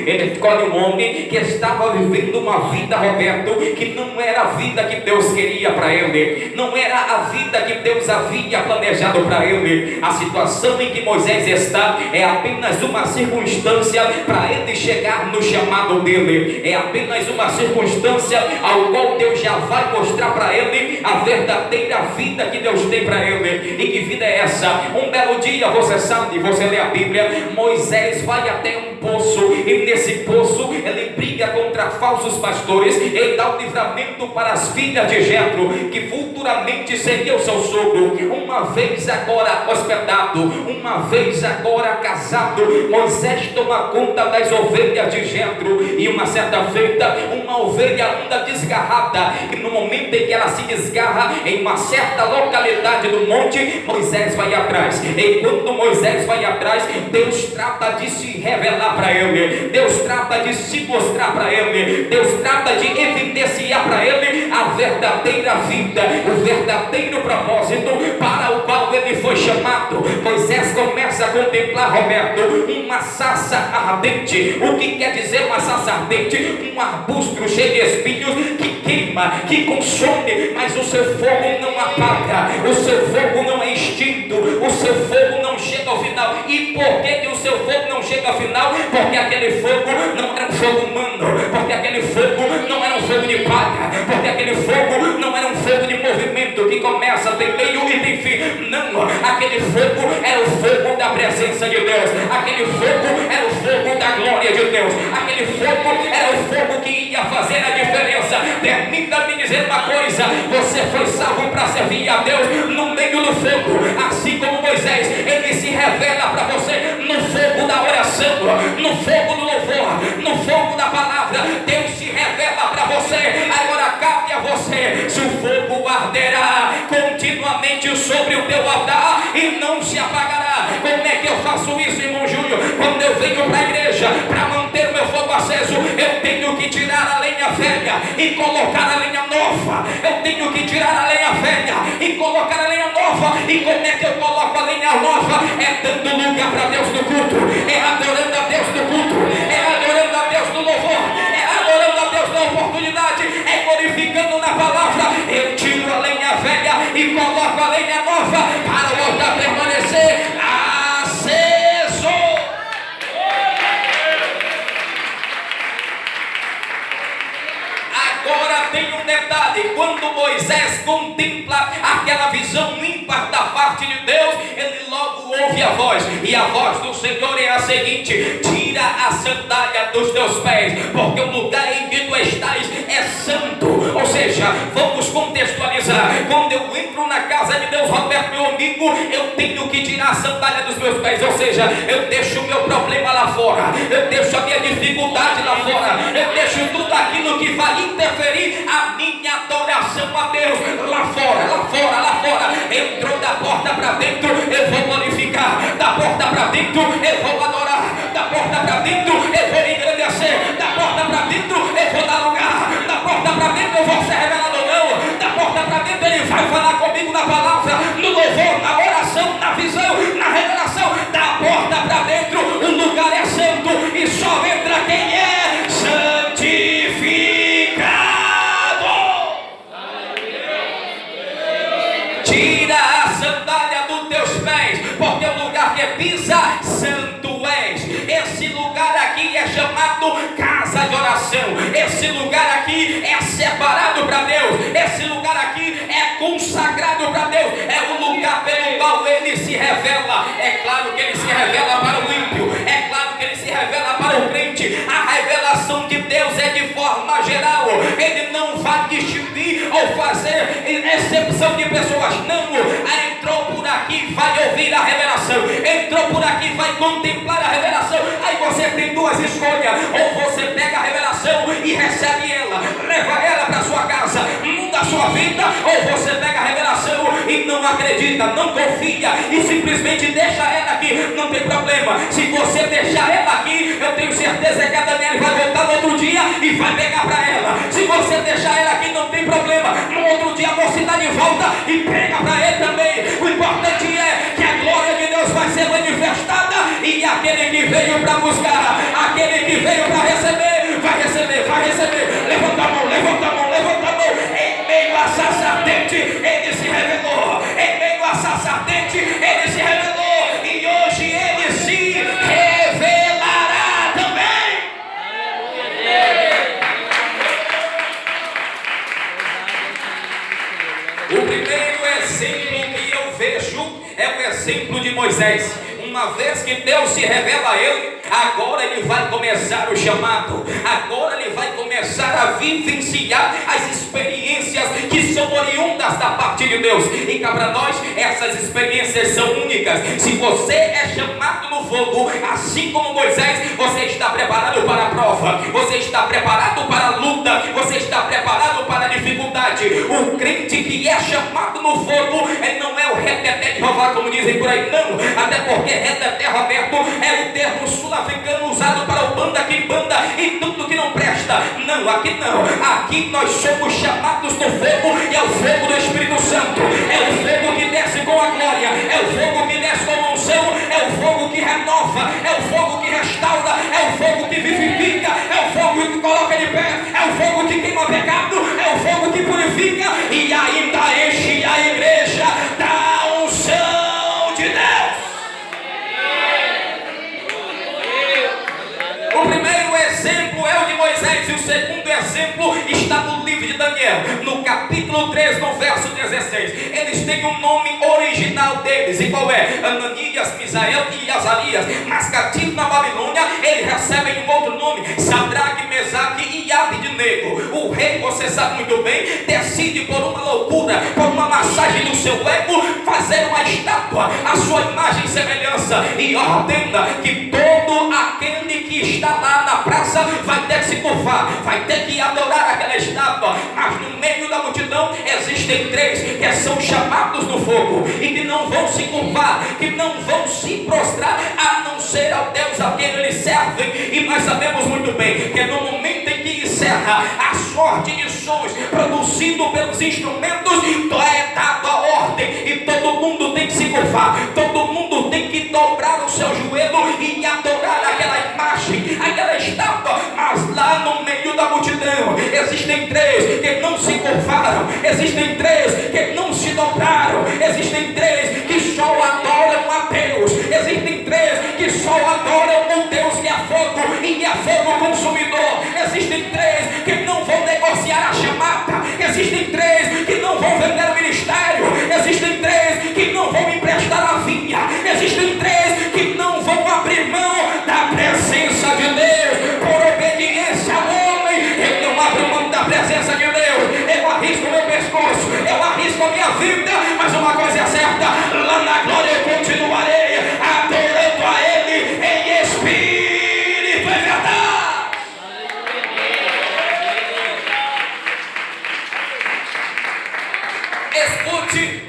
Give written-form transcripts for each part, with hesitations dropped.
Ele escolhe um homem que estava vivendo uma vida, Roberto, que não era a vida que Deus queria para ele, não era a vida que Deus havia planejado para ele. A situação em que Moisés está é apenas uma circunstância para ele chegar no chamado dele, é apenas uma circunstância ao qual Deus já vai mostrar para ele a verdadeira vida que Deus tem para ele. E que vida é essa? Um belo dia, você sabe, você lê a Bíblia, Moisés vai até um poço, e nesse poço ele briga contra falsos pastores, e dá o livramento para as filhas de Jetro, que futuramente seria o seu sogro. Uma vez agora hospedado, uma vez agora casado, Moisés toma conta das ovelhas de Jetro, e uma certa feita, uma ovelha anda desgarrada, e no momento em que ela se desgarra em uma certa localidade do monte, Moisés vai atrás. E quando Moisés vai atrás, Deus trata de se revelar para ele, Deus trata de se mostrar para ele, Deus trata de evidenciar para ele a verdadeira vida, o verdadeiro propósito para o qual ele foi chamado. Moisés começa a contemplar, Roberto, uma sarça ardente. O que quer dizer uma sarça ardente? Um arbusto cheio de espinhos que queima, que consome, mas o seu fogo não apaga, o seu fogo não é extinto, o seu fogo não chega ao final. E por que o seu fogo não chega ao final? Porque aquele fogo não era um fogo humano, porque aquele fogo não era um fogo de palha, porque aquele fogo não era um fogo de movimento que começa, tem meio e tem fim. Não, aquele fogo era o fogo da presença de Deus, aquele fogo era o fogo da glória de Deus, aquele fogo era o fogo que ia fazer a diferença. Permita-me dizer uma coisa: você foi salvo para servir a Deus no meio do fogo, assim como Moisés, ele se revela para você no fogo da oração, no fogo do louvor, no fogo da palavra. Deus se revela para você. Agora cabe a você se o fogo arderá continuamente sobre o teu altar e não se apagará. Como é que eu faço isso, irmão Júlio? Quando eu venho para a igreja para manter o meu fogo aceso, eu tenho que tirar a lenha velha e colocar a lenha nova. Eu tenho que tirar a lenha velha e colocar a lenha nova. E como é que eu coloco a lenha nova? É dando lugar para Deus no culto, é adorando a Deus no culto, é adorando a Deus no louvor, é adorando a Deus na oportunidade, é glorificando na palavra. Eu tiro a lenha velha e coloco a lenha nova para o altar permanecer aceso. Agora tem um detalhe: quando Moisés contempla aquela visão ímpar da parte de Deus, ele logo ouve a voz, e a voz do Senhor é a seguinte: tira a sandália dos teus pés, porque o lugar em que tu estás é santo. Ou seja, vamos contextualizar: quando eu entro na casa de Deus, Roberto, meu amigo, eu tenho que tirar a sandália dos meus pés. Ou seja, eu deixo o meu problema lá fora, eu deixo a minha dificuldade lá fora, eu deixo tudo aquilo que vai interferir a minha adoração a Deus lá fora, lá fora, lá fora. Entrou da porta para dentro, eu vou glorificar. Da porta para dentro, eu vou adorar. Da porta para dentro, eu vou engrandecer. Da porta para dentro, eu vou dar lugar. Da porta para dentro, eu vou ser revelado ou não. Da porta para dentro, ele vai falar comigo na palavra, no louvor, na oração, na visão, na revelação. Da porta para dentro, o lugar é santo e só entra quem é santificado. Tira a sandália dos teus pés, porque o lugar que pisa, santo és. Esse lugar aqui é chamado casa de oração. Esse lugar aqui é separado para Deus. Esse lugar aqui é consagrado para Deus. É o lugar pelo qual ele se revela. É claro que ele se revela para o ímpio, é claro que ele se revela para o crente. A revelação de Deus é de forma geral. Ele não vai distinguir ou fazer exceção de pessoas. Não, entrou por aqui, vai ouvir a revelação. Entrou por aqui, vai contemplar a revelação. Aí você tem duas escolhas: ou você pega a revelação e recebe ela, leva ela para sua casa, muda a sua vida, ou você pega a revelação e não acredita, não confia e simplesmente deixa ela aqui. Não tem problema, se você deixar ela aqui, eu tenho certeza que a Daniela vai voltar no outro dia e vai pegar para ela. Se você deixar ela aqui, não tem problema, no outro dia a mocidade volta e pega para ele também. O importante é que a glória de Deus vai ser manifestada, e aquele que veio para buscar, aquele que veio para exemplo de Moisés. Uma vez que Deus se revela a ele, agora ele vai começar o chamado, agora ele vai começar a vivenciar as experiências que são oriundas da parte de Deus. E cá para nós, essas experiências são únicas. Se você é chamado no fogo, assim como Moisés, você está preparado para a prova, você está preparado para a luta, você está preparado para a dificuldade. O crente que é chamado no fogo, não é o reteté de Jeová, como dizem por aí, não. Até porque reteté, Roberto, é o termo sul-africano usado para o banda que banda e tudo que não presta. Não, aqui não. Aqui nós somos chamados no fogo, e é o fogo do Espírito Santo, é o fogo que desce com a glória, é o fogo que desce com a unção, é o fogo que renova, é o fogo que restaura, é o fogo que vivifica, é o fogo que coloca de pé, é o fogo que queima pecado, é o fogo que purifica e ainda enche a igreja da unção de Deus. O primeiro exemplo é o de Moisés, e o segundo exemplo está no livro de Daniel, no capítulo 3, no verso 16. Eles têm um nome original deles, e qual é? Ananias, Misael e Azarias. Mas cativo na Babilônia, eles recebem um outro nome: Sadraque, Mesaque e Abednego. O rei, você sabe muito bem, decide por uma loucura, por uma massagem do seu ego, fazer uma estátua à sua imagem e semelhança, e ordena que todo aquele que está lá na praça vai ter que se curvar, vai ter que adorar aquela estátua. Mas no meio da multidão existem três que são chamados no fogo e que não vão se curvar, que não vão se prostrar, a não ser ao Deus a quem eles servem. E nós sabemos muito bem que no momento em que encerra a sorte de sons produzido pelos instrumentos, é dada a ordem e todo mundo tem que se curvar, todo mundo tem que dobrar o seu joelho e adorar aquela imagem, aquela estátua. Mas lá no meio da multidão existem três que não se curvaram, existem três que não se dobraram, existem três que só adoram a Deus, existem três que só adoram o Deus que é fogo e é fogo consumidor, existem três que não vão negociar a chamada, existem três que não vão vender o ministério, existem três que não vão emprestar a vinha, existem três que não vão abrir mão da presença de Deus por obediência ao homem. Eu não abro mão da presença de Deus, eu arrisco meu pescoço, eu arrisco a minha vida, mas uma coisa é certa: lá na glória eu continuarei adorando a Ele em espírito e verdade. Escute,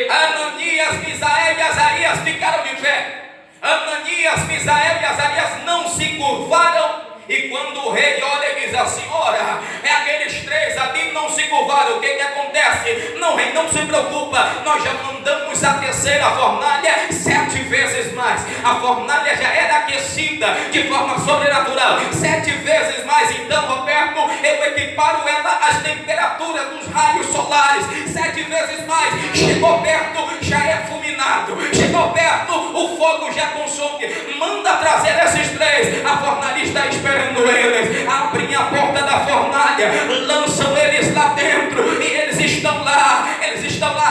Ananias, Misael e Azarias ficaram de pé. Ananias, Misael e Azarias não se curvaram. E quando o rei olha e diz assim: ora, é aqueles três ali não se curvaram, o que acontece? Não, rei, não se preocupa, nós já mandamos a terceira fornalha 7 vezes mais. A fornalha já era aquecida de forma sobrenatural 7 vezes mais. Então, Roberto, eu equiparo ela às temperaturas dos raios solares 7 vezes mais. Chegou perto, já é fulminado, chegou perto, o fogo já consome. Manda trazer esses três, a fornalha está esperando eles. Abrem a porta da fornalha, lançam eles lá dentro, e eles estão lá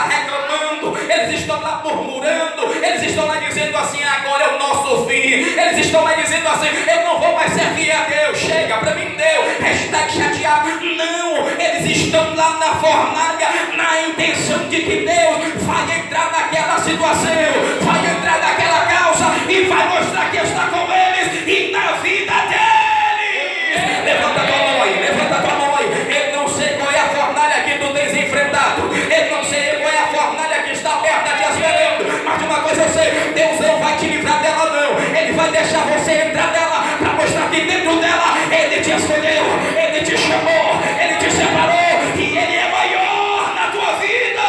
reclamando, eles estão lá murmurando, eles estão lá dizendo assim: agora é o nosso fim. Eles estão lá dizendo assim: eu não vou mais servir a Deus, chega pra mim, Deus, hashtag chateado. Não, eles estão lá na fornalha na intenção de que Deus vai entrar naquela situação, vai entrar naquela causa e vai mostrar que está com eles e na vida deles. Levanta a tua mão aí, levanta a tua mão aí. Eu não sei qual é a fornalha que tu tens enfrentado, eu não sei qual é a fornalha que está aberta te esperando, mas de uma coisa eu sei: Deus não vai te livrar dela, não. Ele vai deixar você entrar nela para mostrar que dentro dela Ele te escolheu, Ele te chamou, Ele te separou e Ele é maior na tua vida.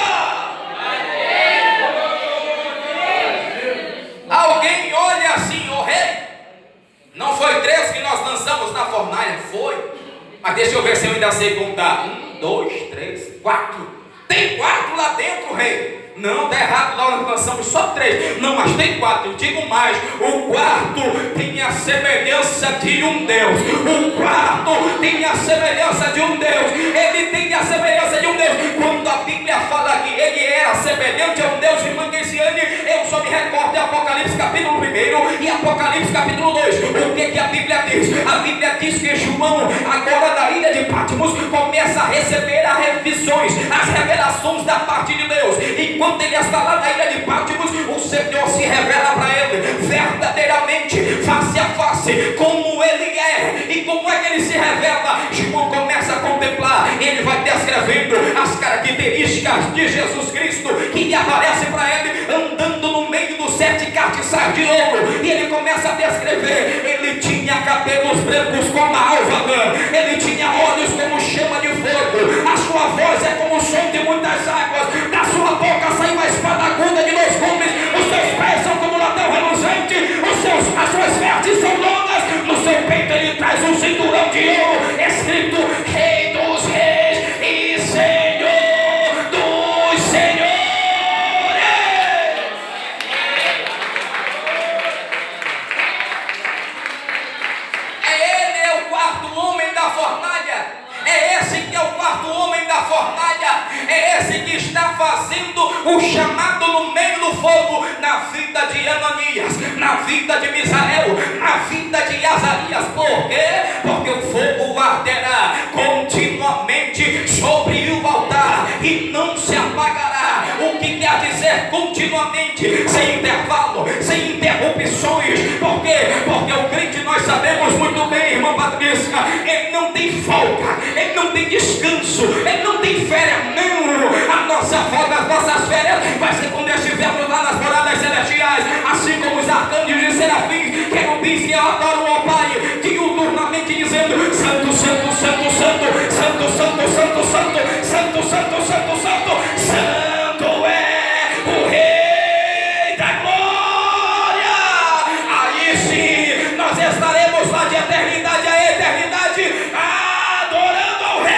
Alguém olha assim: ô rei, não foi 3 que nós lançamos na fornalha? Foi, mas deixa eu ver se eu ainda sei contar. 1, 2, 3, 4. Tem 4 lá dentro, rei. Não, está errado, nós lançamos só 3. Não, mas tem 4, eu digo mais: o quarto tem a semelhança de um Deus. O quarto tem a semelhança de um Deus. Ele tem a semelhança de um Deus. Quando a Bíblia fala que ele era semelhante semelhante a um Deus de Manguesiane. Eu só me recordo de Apocalipse capítulo 1 e Apocalipse capítulo 2. O que a Bíblia diz? A Bíblia diz que João, agora da ilha de Patmos, começa a receber as revisões, as revelações da parte de Deus. Enquanto ele está lá na ilha de Patmos, o Senhor se revela para ele verdadeiramente, face a face, como ele é. E como é que ele se revela? João começa a contemplar, ele vai descrevendo as características de Jesus Cristo, que lhe aparece para ele andando no meio dos 7 castiçais de ouro. E ele começa a descrever: ele tinha cabelos brancos como a alva, ele tinha olhos como chama de fogo, a sua voz é como o som de muitas águas, da sua boca saiu a espada aguda de 2 gumes, os seus pés são como latão reluzente, as suas vestes são longas, no seu peito ele traz um cinturão de ouro, escrito Rei dos Reis e Senhor dos Senhores. Ele é o 4º homem da fornalha. É esse que é o 4º homem da fornalha. É esse que está fazendo o chamado no meio do fogo, na vida de Ananias, na vida de Misael, na vida de Azarias. Por quê? Porque o fogo arderá continuamente sobre o altar e não se apagará. O que quer dizer continuamente, sem intervalo, sem interrupções. Por quê? Porque o crente, nós sabemos muito bem, irmã Patrícia, ele não tem folga, ele não tem descanso, ele não tem férias, não. A nossa folga, as nossas férias vai ser quando estivermos lá nas moradas celestiais, assim como os arcanjos e serafins, querubins que adoram ao Pai, diuturnamente dizendo: Santo, Santo, Santo, Santo, Santo, Santo, Santo, Santo, Santo, Santo, Santo, Santo, Santo é o Rei da Glória. Aí sim nós estaremos lá de eternidade a eternidade, adorando ao Rei.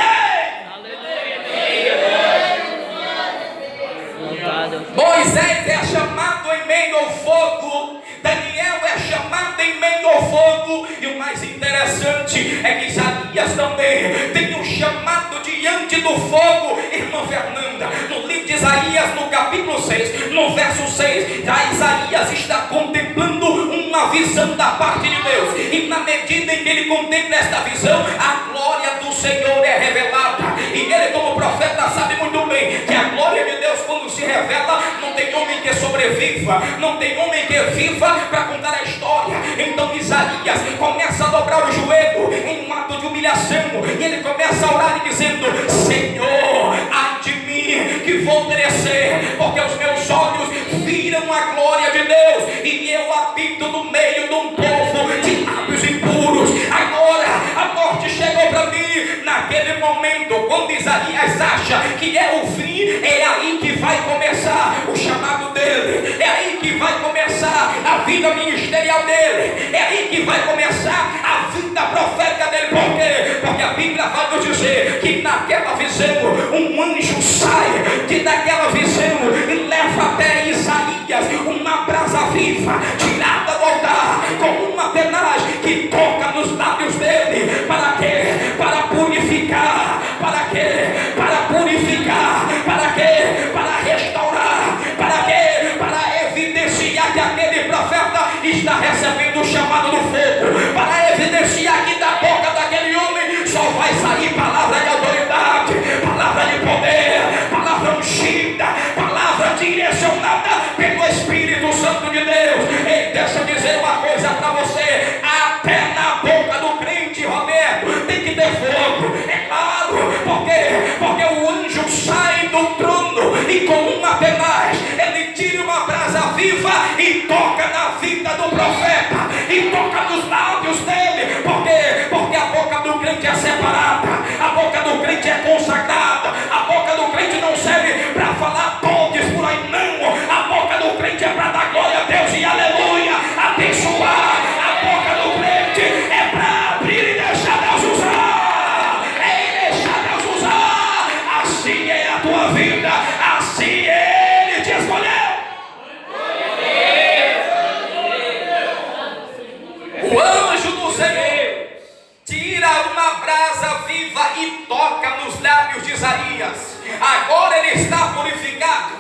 Moisés é chamado em meio ao fogo, Daniel é chamado em meio ao fogo, e o mais interessante é que Isaías também tem um chamado diante do fogo. Irmã Fernanda, no livro de Isaías, no capítulo 6, no verso 6, já Isaías está contemplando uma visão da parte de Deus, e na medida em que ele contempla esta visão, a glória do Senhor é revelada. E ele, como profeta, sabe muito bem que a glória de Deus, quando se revela, não tem homem que sobreviva, não tem homem que viva para contar a história. Então Isaías começa a dobrar o joelho em um ato de humilhação, e ele começa a orar e dizendo: Senhor, ai de mim que vou perecer, porque os meus olhos viram a glória de Deus, e eu habito no meio de um povo de lábios impuros. Agora a morte chegou para mim. Naquele momento, quando Isaías acha que é o fim, é aí que vai começar o chamado dele, é aí que vai começar a vida ministerial dele, é aí que vai começar a vida profética dele. Por quê? Porque a Bíblia vai nos dizer que naquela visão um anjo sai daquela visão e leva até Isaías uma brasa viva tirada do altar com uma tenaz que toca nos lábios dele. Para quê? Para purificar. Para quê? Para purificar. Para quê? Para restaurar. Para quê? Para evidenciar que aquele profeta está recebendo o chamado do fogo, para evidenciar que da boca daquele homem só vai sair palavra de autoridade, palavra de poder, palavra ungida, palavra direcionada pelo Espírito Santo de Deus. E deixa eu dizer uma coisa para você: até na boca do crente, Roberto, tem que ter fogo. É claro, porque o anjo sai do trono e com uma tenaz ele tira uma brasa viva e toca na vida do profeta, e toca nos lábios dele. Por quê? Porque a boca do crente é separada, a boca do crente é consagrada, a boca do crente não serve para falar podres por aí, não. A boca do crente é para dar glória a Deus e aleluia, abençoar. A boca do crente é para abrir e deixar Deus usar, deixar Deus usar. Assim é a tua vida, assim ele te escolheu. O anjo do Senhor tira uma brasa viva e toca nos lábios de Isaías. Agora ele está purificado,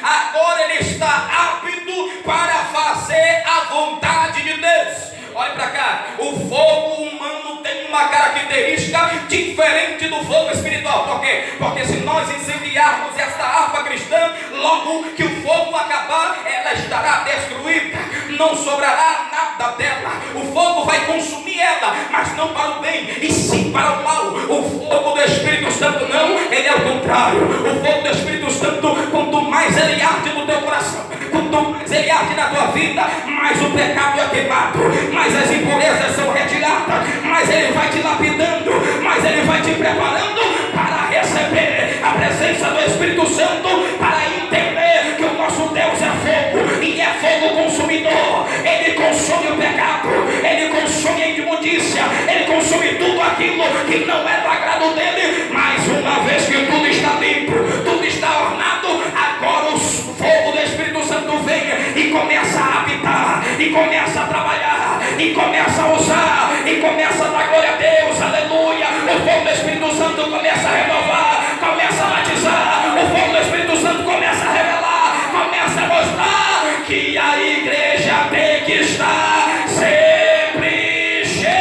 agora ele está apto para fazer a vontade de Deus. Olha para cá, o fogo humano tem uma característica diferente do fogo espiritual. Por quê? Porque se nós incendiarmos esta harpa cristã, logo que o fogo acabar, ela estará destruída, não sobrará nada dela. O fogo vai consumir ela, mas não para o bem, e sim para o mal. O fogo do Espírito Santo não, ele é o contrário. O fogo do Espírito Santo, quanto mais ele arde no teu coração, quanto mais ele arde na tua vida, mais o pecado é queimado, mais as impurezas são retiradas, mais ele vai te lapidando, mais ele vai te preparando para receber a presença do Espírito Santo, para entender que o nosso Deus é fogo, e é fogo consumidor. Ele consome o pecado, ele consome a imundícia, ele consome tudo aquilo que não é do agrado dele. Mas uma vez que tudo está limpo, tudo está ornado, agora o fogo do Espírito Santo vem e começa a habitar, e começa a trabalhar, e começa a usar, e começa a dar glória a Deus, aleluia. O fogo do Espírito Santo começa a renovar, começa a batizar, o fogo do Espírito Santo começa a revelar, começa a mostrar que a igreja tem que estar sempre cheia.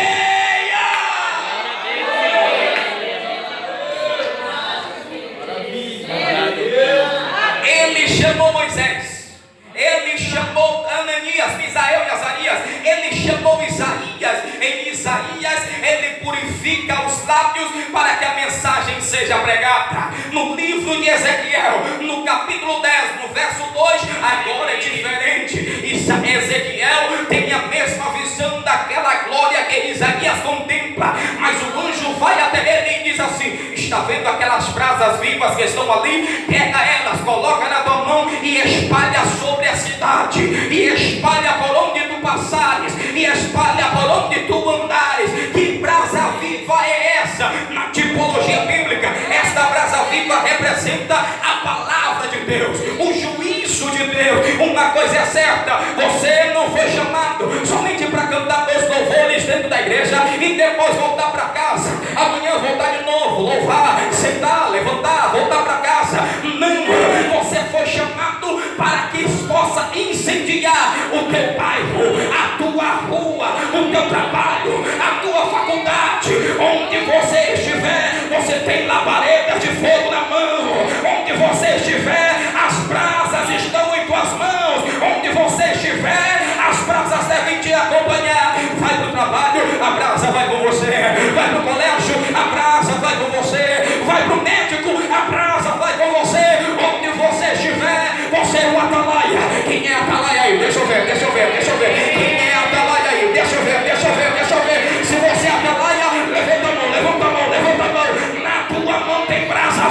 Ele chamou Moisés, ele chamou Ananias, Misael e Azarias, ele chamou Isaías. Em Isaías ele purifica os lábios para que a mensagem seja pregada. No livro de Ezequiel, no capítulo 10, no verso 2, agora é diferente. Ezequiel tem a mesma visão daquela glória que Isaías contempla, mas o anjo vai até ele e diz assim: está vendo aquelas brasas vivas que estão ali? Pega elas, coloca na tua mão e espalha sobre a cidade, e espalha por onde tu passares, e espalha por onde tu andares. Que brasa viva é essa? Na tipologia bíblica, esta brasa viva representa a palavra de Deus, o juízo de Deus. Uma coisa é certa, você não foi chamado somente para cantar dois louvores dentro da igreja e depois voltar para casa, amanhã voltar de novo, louvar, sentar, levantar, voltar para casa. Não, você foi chamado para que possa incendiar o teu bairro, a tua rua, o teu trabalho, a tua faculdade. Onde você estiver, você tem labaredas de fogo na mão. Onde você estiver, as brasas estão em tuas mãos. Onde você estiver, as brasas devem te acompanhar. Vai para o trabalho, a brasa vai com você. Vai para o colégio, a brasa vai com você. Vai para o médico, a brasa vai com você. Onde você estiver, você é o atalaia. Quem é atalaia aí? Deixa eu ver. Quem é atalaia aí? Deixa eu ver. Se você é atalaia, levanta a mão. Na tua mão tem brasa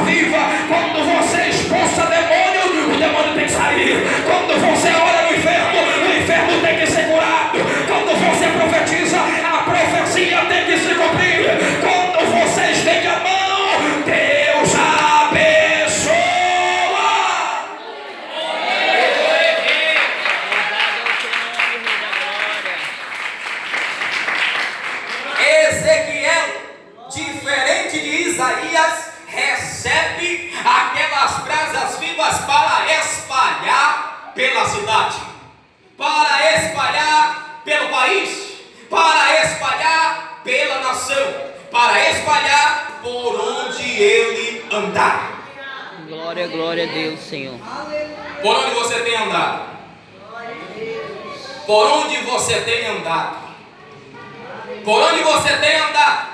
viva. Quando você expulsa demônio, o demônio tem que sair. Quando você ora no inferno, o inferno tem que ser curado. Quando você profetiza, a profecia tem que se cumprir. Quando você estende a mão, Deus abençoa. Ezequiel, diferente de Isaías, recebe aquelas brasas vivas para espalhar pela cidade, para espalhar pelo país, para espalhar pela nação, para espalhar por onde ele andar. Glória a Deus, Senhor. Por onde você tem andado? Por onde você tem andado? Por onde você tem andado?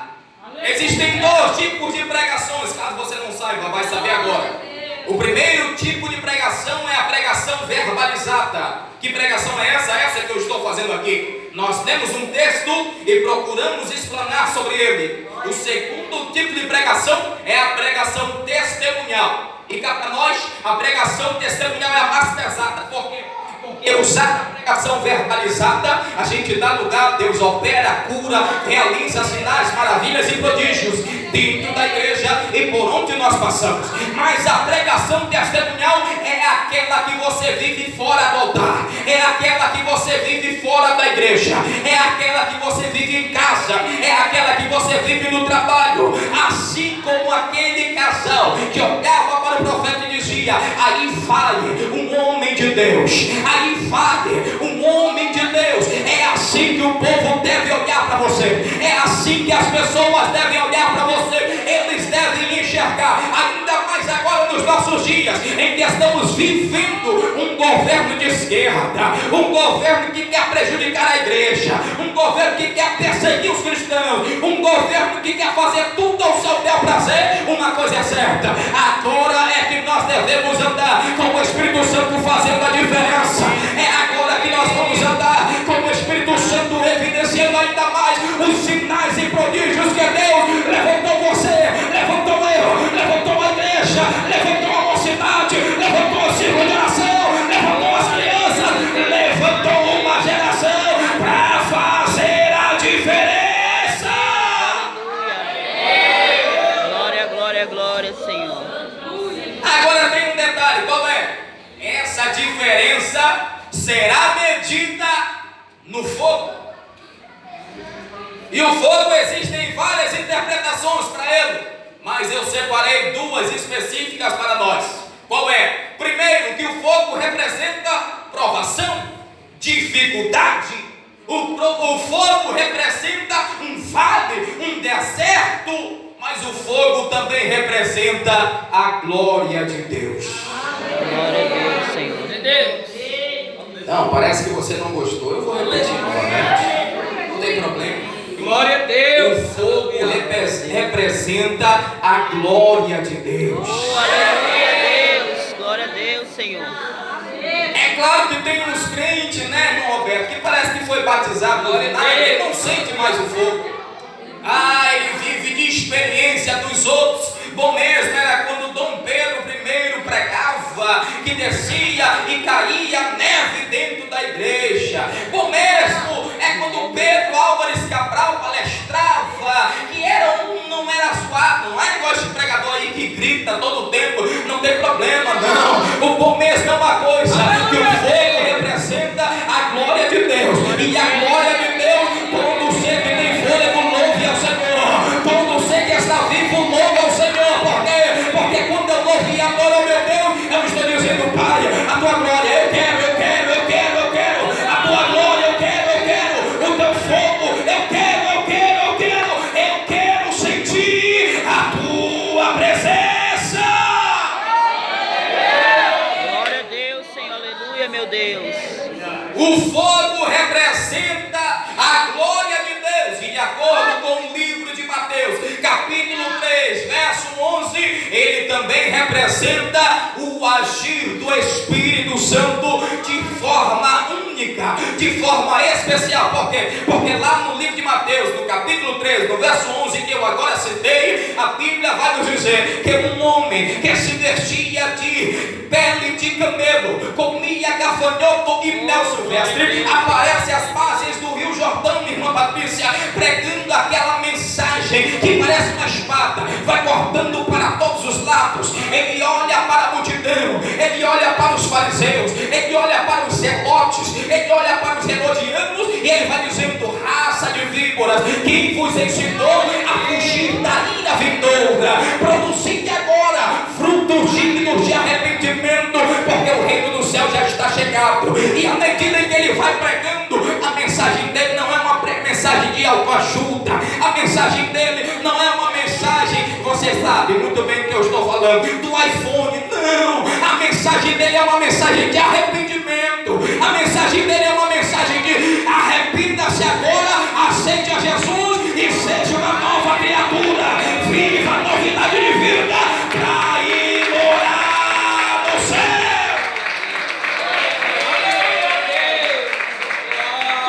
Existem dois tipos de pregações, caso você não saiba, vai saber agora. O primeiro tipo de pregação é a pregação verbalizada. Que pregação é essa? Essa que eu estou fazendo aqui. Nós temos um texto e procuramos explanar sobre ele. O segundo tipo de pregação é a pregação testemunhal. E cá para nós, a pregação testemunhal é a mais pesada. Por quê? Porque usar a pregação verbalizada, a gente dá lugar, Deus opera, cura, realiza sinais, maravilhas e prodígios dentro da igreja e por onde nós passamos. Mas a pregação testemunhal é aquela que você vive fora do altar, é aquela que você vive fora da igreja, é aquela que você vive em casa, é aquela que você vive no trabalho. Assim como aquele casal que olhava para o profeta e dia, aí vai um homem de Deus, aí vai um homem de Deus. É assim que o povo deve olhar para você, é assim que as pessoas devem olhar para você. Eles devem enxergar, ainda mais agora nos nossos dias, em que estamos vivendo um governo de esquerda, um governo que quer prejudicar a igreja, um governo que quer perseguir os cristãos, um governo que quer fazer tudo ao seu bel prazer. Uma coisa é certa, agora é que nós devemos andar com o Espírito Santo fazendo a diferença. É agora que nós vamos andar com o Espírito Santo evidenciando ainda mais os sinais e prodígios que Deus levantou você, levantou eu, levantou a igreja, levantou a mocidade, levantou o círculo de oração, levantou as crianças, levantou uma geração para fazer a diferença. Glória, glória, glória, Senhor. Agora tem um detalhe, qual é? Essa diferença será medida no fogo. E o fogo existem várias interpretações para ele, mas eu separei duas específicas para nós. Qual é? Primeiro, que o fogo representa provação, dificuldade. O fogo representa um vale, um deserto, mas o fogo também representa a glória de Deus. Glória a Deus, Senhor. Não, parece que você não gostou. Eu vou repetir novamente. Não tem problema. Glória a Deus. O fogo representa a glória de Deus. Glória a Deus. Glória a Deus, Senhor. É claro que tem uns crentes, né, irmão Roberto, que parece que foi batizado, glória a Deus, ele não sente mais o fogo. Ele vive de experiência dos outros. Bom mesmo era quando Dom Pedro I pregava, que descia e caía neve dentro da igreja. Bom mesmo é quando Pedro Álvares Cabral palestrava, que não era suave, não é negócio de pregador aí que grita todo o tempo, não tem problema não. O bom mesmo é uma coisa, que o fogo representa a glória de Deus, e a glória de Deus, todo ser que tem fôlego, louve ao Senhor, todo ser que está vivo, louve ao Senhor. Por quê? Porque quando eu louvo e adoro ao meu Deus, eu estou dizendo: Pai, a tua glória eu quero, eu quero, eu quero, eu quero, a tua glória eu quero, o teu fogo eu quero, eu quero, eu quero, eu quero sentir a tua presença. Glória a Deus, Senhor. Aleluia, meu Deus. O fogo representa a glória de Deus, e de acordo com o livro de Mateus, capítulo 3, verso 11, ele também representa o agir do Espírito Santo de forma única, de forma especial. Por quê? Porque lá no livro de Mateus, no capítulo 3, no verso 11, que eu agora citei, a Bíblia vai nos dizer que um homem que se vestia de pele de camelo, comia gafanhoto e mel silvestre, aparece às margens do Rio Jordão, irmã Patrícia, pregando aquela mensagem que parece uma espada, vai cortando para todos os lados. Ele olha para a multidão, ele olha para os fariseus, ele olha para os zelotes, ele olha para os herodianos, e ele vai dizendo: raça de víboras, quem vos ensinou a fugir da ira vindoura? Produzide agora frutos dignos de arrependimento, porque o reino do céu já está chegado. E à medida em que ele vai pregando, a mensagem dele não é uma mensagem de autoajuda, a mensagem dele não é uma mensagem, você sabe muito bem o que eu estou falando, do iPhone. Não, a mensagem dele é uma mensagem de arrependimento, a mensagem dele é uma mensagem de arrependa-se agora, aceite a Jesus e seja uma nova criatura, viva a novidade de vida para ir morar no céu.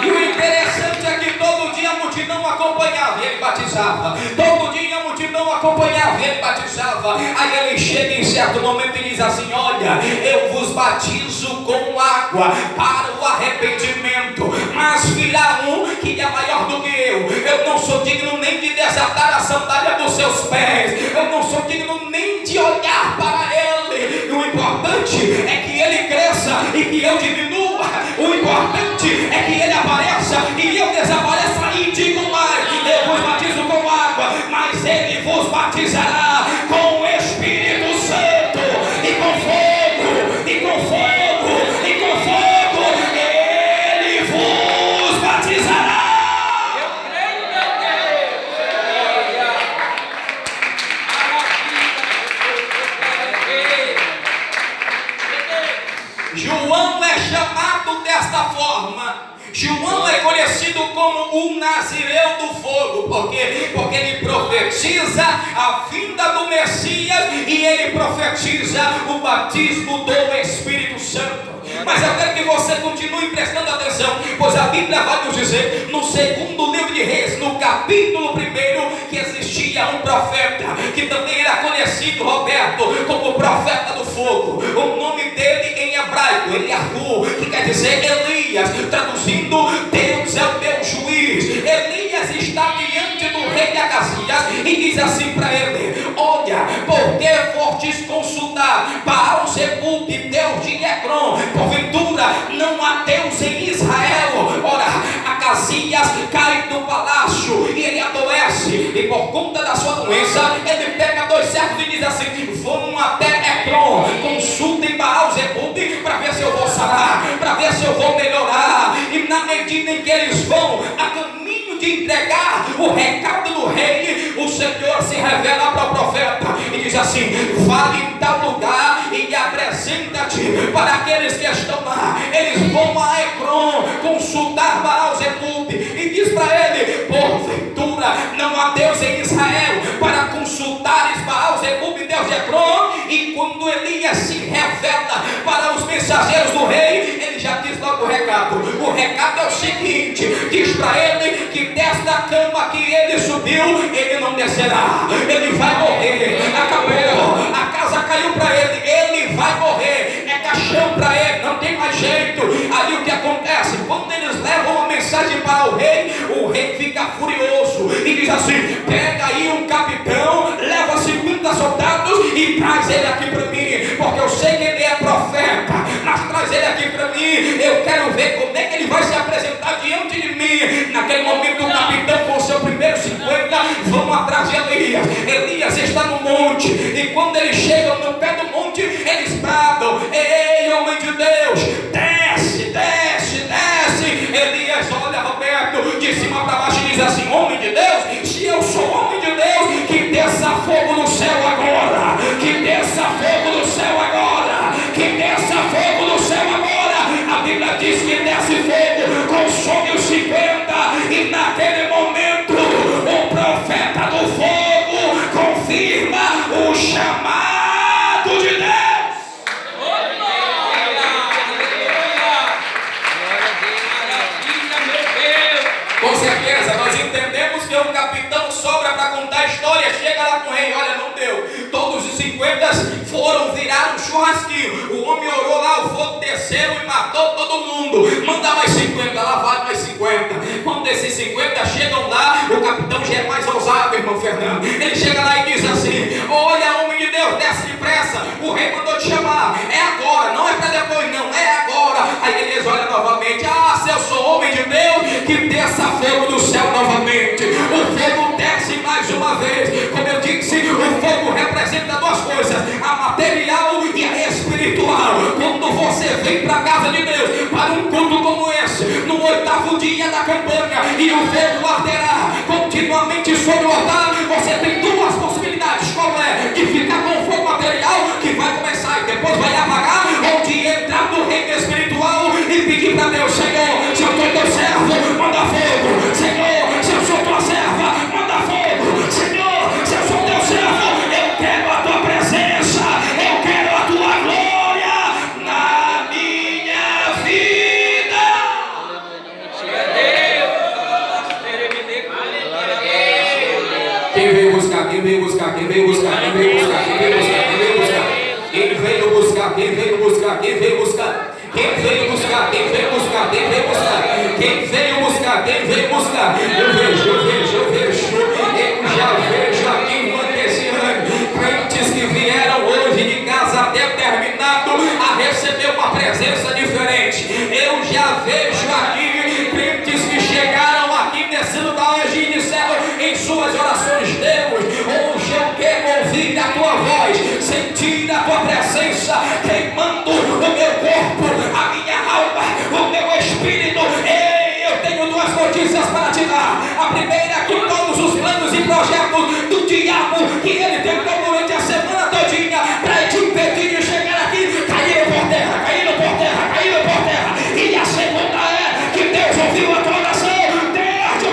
E o interessante é que todo dia a multidão acompanhava e ele batizava, todo dia a multidão acompanhava e ele batizava. Aí ele chega em certo momento e diz assim: olha, eu vos batizo com água para o arrependimento, mas virá um que é maior do que eu não sou digno nem de desatar a sandália dos seus pés, eu não sou digno nem de olhar para ele. E o importante é que ele cresça e que eu diminua, o importante é que ele apareça e eu desapareça. E digo mais, eu vos batizo com água, mas ele vos batizará com o Espírito Santo e com fogo. o Nazireu do fogo. Por quê? Porque ele profetiza a vinda do Messias e ele profetiza o batismo do Espírito Santo. Mas eu quero que você continue prestando atenção, pois a Bíblia vai nos dizer, no segundo livro de Reis, no capítulo 1, que existia um profeta, que também era conhecido, Roberto, como profeta do fogo. O nome dele em hebraico, Eliahu, que quer dizer Elias, traduzindo, Deus é o meu juiz. Elias está diante do rei Acasias e diz assim para ele: olha, por que fostes consultar Baal-Zebub, Deus de Ecrón? Porventura não há Deus em Israel? Ora, Acasias cai do palácio e ele adoece, e por conta da sua doença ele pega 2 servos e diz assim: vão até Ecrón, consultem Baal-Zebub para ver se eu vou sarar, para ver se eu vou melhorar. E na medida em que eles vão a caminho de entregar o recado do rei, o Senhor se revela para o profeta e diz assim: vá em tal lugar e apresenta-te para aqueles que estão lá. Eles vão a Ecrón consultar Baal-Zebub e diz para ele: porventura não há Deus em Israel para consultares Baal-Zebub, Deus de Ecrón? E quando Elias se revela para os mensageiros do rei, ele já diz logo o recado. O recado é o seguinte: diz para ele que desta cama que ele subiu, ele não descerá, ele vai morrer. Acabou, a casa caiu para ele vai morrer, é caixão para ele, não tem mais jeito. Aí o que acontece? Quando eles levam a mensagem para o rei fica furioso e diz assim: pega aí um capitão, leva 50 soldados e traz ele aqui para mim, porque eu sei que ele é profeta, mas traz ele aqui para mim, eu quero ver como é que ele vai se apresentar diante de mim. Naquele momento o capitão com seu primeiro 50 vão atrás de Elias. Elias está no monte, e quando eles chegam no pé do monte, eles bradam: ei, homem de Deus, desce, desce, desce. Elias olha, Roberto, de cima para baixo e diz assim: homem de Deus, se eu sou homem de Deus, que desça fogo no céu agora, que desça fogo no céu agora, que desça fogo no céu agora. A Bíblia diz que desce fogo, consome os 50, e naquele momento o profeta do fogo confirma o chamado de Deus. Com certeza, nós entendemos que o capitão sobra para contar a história. Chega lá com o rei: olha, não deu. Todos os 50 foram virar um churrasquinho. O homem orou lá, o fogo desceu e matou todo mundo. Manda mais 50, lá vai mais 50. Quando esses 50 chegam lá, o capitão já é mais ousado, irmão Fernando. Ele chega lá e diz assim: olha, homem de Deus, desce depressa. O rei mandou te chamar. É agora, não é para depois, não, é agora. Aí eles olham novamente: ah, se eu sou homem de Deus, que desça fogo do céu novamente. O fogo desce mais uma vez. Como eu disse, o fogo representa 2 coisas: a material e a espiritual. Quando você vem para a casa de Deus, para um culto como esse, no 8º dia da campanha, e o fogo arderá continuamente sobre o altar, você tem 2 possibilidades. Qual é? De ficar com o fogo material, que vai começar e depois vai apagar, ou de entrar no reino espiritual e pedir para Deus: Senhor, se eu sou teu servo, manda fogo. Senhor, se eu sou tua serva, manda fogo. Senhor, se eu sou teu servo, eu quero a tua presença, eu quero a tua glória na minha vida. Quem veio buscar? Quem veio buscar? Quem veio buscar? Quem veio buscar? Quem veio buscar? Quem veio buscar? Quem veio buscar? Quem veio buscar? Quem veio buscar? Quem veio buscar? Quem veio buscar? Quem veio buscar? Quem veio buscar? Quem veio buscar? Eu vejo, eu já vejo aqui, irmã Tessiane, crentes que vieram hoje de casa determinado a receber uma presença diferente. Eu já vejo aqui crentes que chegaram aqui nesse lugar hoje e disseram em suas orações: Deus, hoje eu quero ouvir a tua voz, sentir a tua presença queimando o meu corpo, a minha alma, o meu espírito. Ei, eu tenho 2 notícias para te dar. A primeira é que todos os planos e projetos do diabo que ele tentou durante a semana todinha para te impedir de chegar aqui, caíram por terra, caíram por terra, caíram por terra. E a segunda é que Deus ouviu a tua oração desde o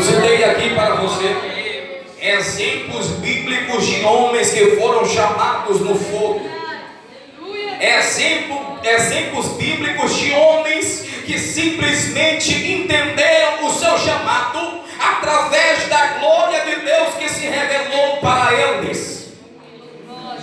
citei aqui para você exemplos bíblicos de homens que foram chamados no fogo. Exemplos bíblicos de homens que simplesmente entenderam o seu chamado através da glória de Deus que se revelou para ele.